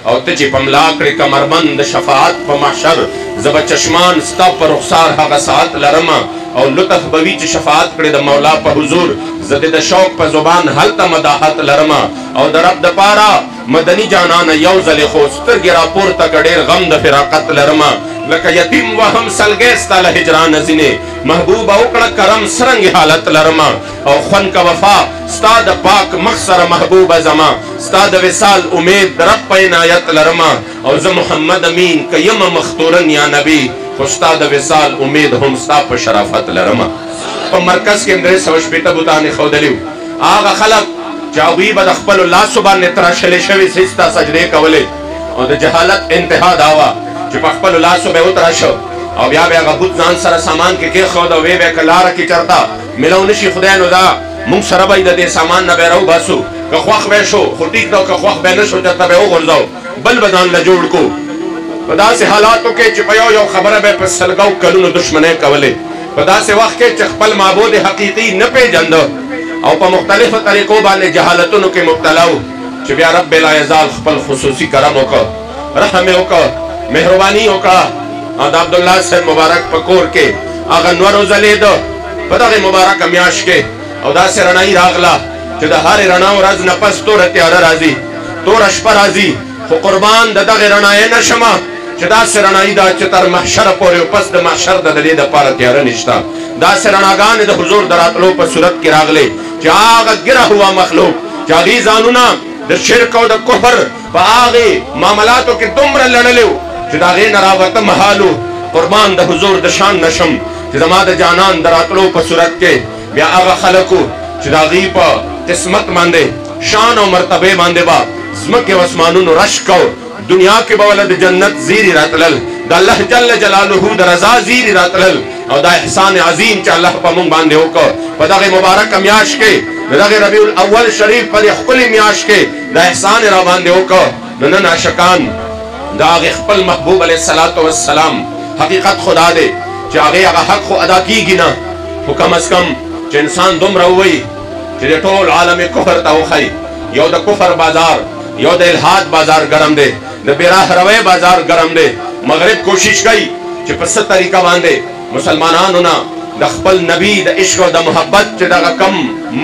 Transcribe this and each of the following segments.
او ته چې په ملا کړې کمربند د شفاعت په محشر زه به چشمان ستا په رخسار هغه ساعت لرمه او لطف به وي چې شفاعت کړې د مولا په حضور زه د شوق په زبان هلته مداحت لرمه او د رب دپاره مدني جانانه یو ځلې خو سترګې راپورته که ډېر غم د فراقت لرمه لکه یتیم وهم سلګی ستا له هجرانه ځینې محبوبه وکړه کرم سرنګې حالت لرمه او خوند که وفا ستا د پاک مخ سره محبوبه زما ستا د وصال امید د رب په عنایت لرمه او زه محمد امین که یمه مختورن یا نبی خو ستا د وصال امید هم ستا په شرافت لرمه په مرکز کې هم 360 بوتانې ښودلي وو هغه خلک چې هغوی به د خپلو لاسو باندې تراشلې شوي سجده سجدې کولې او د جهالت انتها دا وه چې په خپلو لاسو به یې وتراشه او بیا به یې هغه بوت ځان سره سامان کې کېښود او ویې به یې که لاره کې چېرته میلو نه شي خدای نو دا مونږ سره به یې د دې سامان نه به یې راوباسو که خوښ به شو خو ټیک ده که خوښ به نه شو چېرته به یې وغورځو بل به ځان له جوړ کړو په داسې حالاتو کې چې په یو خبره به یې په سلګو کلونو دښمنۍ کولې په داسې وخت کې چې خپل معبود حقیقي نه پېژنده او په مختلفو طریقو باندې جهالتونو کې مبتلا و چې بیا رب لا یزال خپل خصوصي کرم وکړ رحم یې وکړ مهرباني وکړه او د عبدالله صاحب مبارک په کور کې هغه نور وځلېده په دغې مبارکه میاشت کې او داسې رڼایي راغله چې د هرې رڼا ورځ نه پس توره تیاره راځي توره شپه راځي خو قربان د دغې رڼایۍ نه شمه چې داسې رڼایي ده چې تر محشره پورې او پس د محشر د دې دپاره تیاره نشته داسې رڼاګانې د حضور د راتلو په صورت کې راغلې چې هغه ګره هوا مخلوق چې هغې ځانونه د شرک او د کفر په هغې معاملاتو کې دومره لړلي وو چې د هغې نه راوته محال وو قربان د حضور د شان نشم چې زما د جانان د راتلو په صورت کې بیا هغه خلک وو چې د هغې په قسمت باندې شان او مرتبې باندې به ځمکې او اسمانونو رش کو دنیا کې به ولې د جنت زیري راتلل د الله جل جلاله د رضا زیري راتلل او دا احسان عظیم چې الله په مونږ باندې وکړ په دغې مبارکه میاشت کې د دغې ربیع الاول شریف په دې ښکلې میاشت کې دا احسان یې راباندې وکړ نو نن عاشقان د هغې خپل محبوب علیه الصلاة والسلام حقیقت خو دا دی چې هغې هغه حق خو ادا کیږي نه خو کم از کم چې انسان دومره ووایي چې د ټول عالم کفر ته وښیي یو د کفر بازار یو د الحاد بازار ګرم دی د بیراه روی بازار ګرم دی مغرب کوشش کوي چې په څه طریقه باندې مسلمانانو نه د خپل نبی د عشق او د محبت چې دغه کم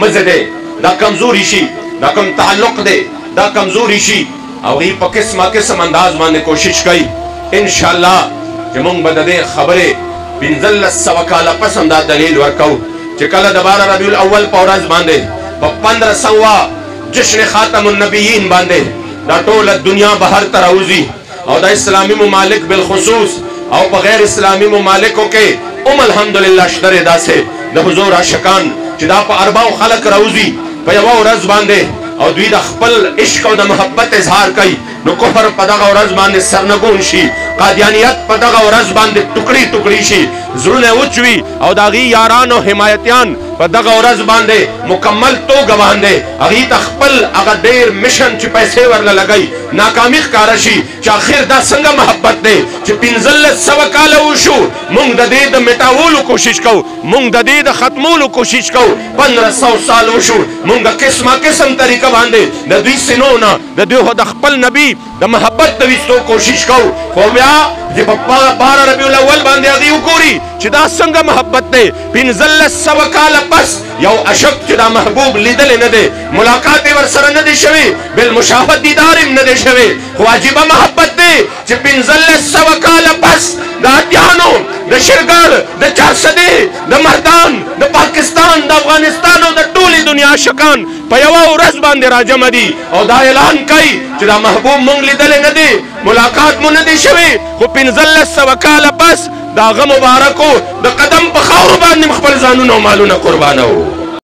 مزه دی دا کمزوري شي دا کم تعلق دی دا کمزوري شي او هغوی په قسمه قسم انداز باندې کوشش کوي انشاءالله چې مونږ به د دې خبرې 1500 کاله پس هم دا دلیل ورکوو چې کله د 12 ربیع الاول په ورځ باندې په 1500 جشن خاتم النبیین باندې دا ټوله دنیا بهر ته راوځي او د اسلامي ممالک بالخصوص او په غیر اسلامي ممالکو کې الحمدلله شترې داسې د حضور عاشقان چې دا په ارباو خلک راوځي په یوه ورځ باندې او دوی د خپل عشق او د محبت اظهار کوي نو کفر په دغه ورځ باندې سرنګون شي قادیانیت په دغه ورځ باندې ټوکړي ټوکړي شي زړونه وچوي او د هغې یاران او حمایتیان په دغه ورځ باندې مکمل توګه باندې هغې ته خپل هغه ډېر مشن چې پیسې ورله لګوي ناکامي ښکاره شي چې آخر دا څنګه محبت دی چې 1500 کاله وشو موږ د دې د مټاولو کوشش کوو موږ د دې د ختمولو کوشش کوو 1500 سال وشو موږ د قسمه قسم طریقه باندې د دوی سینو نه د دوی د خپل نبي د محبت د ویستو کوشش کوو خو بیا چې په 12 ربیع الاول باندې هغې وګوري چې دا څنګه محبت دی 1500 کاله پس یو عاشق چې دا محبوب لیدلی نه دی ملاقات یې ورسره نه دی شوی بالمشاهد دیدار یې نه دی شوی خو عجیبه محبت دی چې 1500 کاله پس د هټیانو د شرګر د چارسدې د مردان د پاکستان د افغانستان او د ټولې دنیا عاشقان په یوه ورځ باندې راجمع دي او دا اعلان کوي چې دا محبوب مونږ لیدلی نه دی ملاقات مو نه دی شوی خو 1500 کاله پس د هغه مبارکو د قدم په خاورو باندې خپل ځانونه او مالونه قربانوو